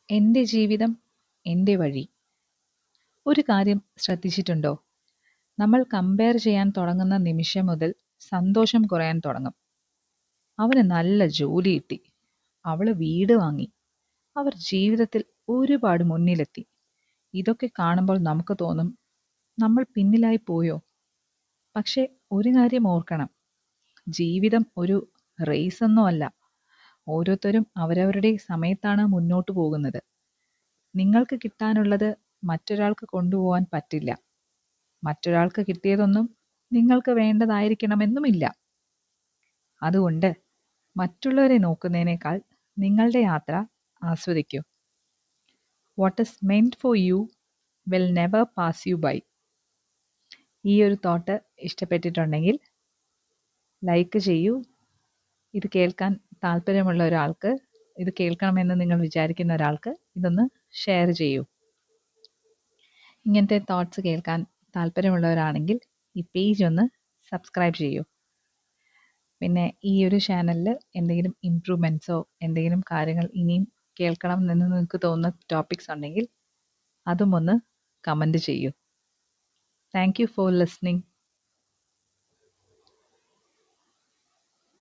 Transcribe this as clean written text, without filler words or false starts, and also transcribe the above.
എൻ്റെ ജീവിതം, എൻ്റെ വഴി. ഒരു കാര്യം ശ്രദ്ധിച്ചിട്ടുണ്ടോ? നമ്മൾ കമ്പയർ ചെയ്യാൻ തുടങ്ങുന്ന നിമിഷം മുതൽ സന്തോഷം കുറയാൻ തുടങ്ങും. അവന് നല്ല ജോലി കിട്ടി, അവള് വീട് വാങ്ങി, അവർ ജീവിതത്തിൽ ഒരുപാട് മുന്നിലെത്തി. ഇതൊക്കെ കാണുമ്പോൾ നമുക്ക് തോന്നും, നമ്മൾ പിന്നിലായി പോയോ? പക്ഷേ ഒരു കാര്യം ഓർക്കണം, ജീവിതം ഒരു റേസ് ഒന്നുമല്ല. ഓരോരുത്തരും അവരവരുടെ സമയത്താണ് മുന്നോട്ട് പോകുന്നത്. നിങ്ങൾക്ക് കിട്ടാനുള്ളത് മറ്റൊരാൾക്ക് കൊണ്ടുപോകാൻ പറ്റില്ല. മറ്റൊരാൾക്ക് കിട്ടിയതൊന്നും നിങ്ങൾക്ക് വേണ്ടതായിരിക്കണമെന്നുമില്ല. അതുകൊണ്ട് മറ്റുള്ളവരെ നോക്കുന്നതിനേക്കാൾ നിങ്ങളുടെ യാത്ര ആസ്വദിക്കൂ. What is meant for you will never pass you by. ഈ ഒരു തോട്ട് ഇഷ്ടപ്പെട്ടിട്ടുണ്ടെങ്കിൽ ലൈക്ക് ചെയ്യൂ. ഇത് കേൾക്കാൻ താല്പര്യമുള്ള ഒരാൾക്ക്, ഇത് കേൾക്കണമെന്ന് നിങ്ങൾ വിചാരിക്കുന്ന ഒരാൾക്ക് ഇതൊന്ന് ഷെയർ ചെയ്യൂ. ഇങ്ങനത്തെ തോട്ട്സ് കേൾക്കാൻ താല്പര്യമുള്ളവരാണെങ്കിൽ ഈ പേജ് ഒന്ന് സബ്സ്ക്രൈബ് ചെയ്യൂ. പിന്നെ ഈ ഒരു ചാനലിൽ എന്തെങ്കിലും ഇംപ്രൂവ്മെൻറ്റ്സോ എന്തെങ്കിലും കാര്യങ്ങൾ ഇനിയും കേൾക്കണം എന്ന് നിങ്ങൾക്ക് തോന്നുന്ന ടോപ്പിക്സ് ഉണ്ടെങ്കിൽ അതും ഒന്ന് കമൻറ്റ് ചെയ്യൂ. Thank you for listening.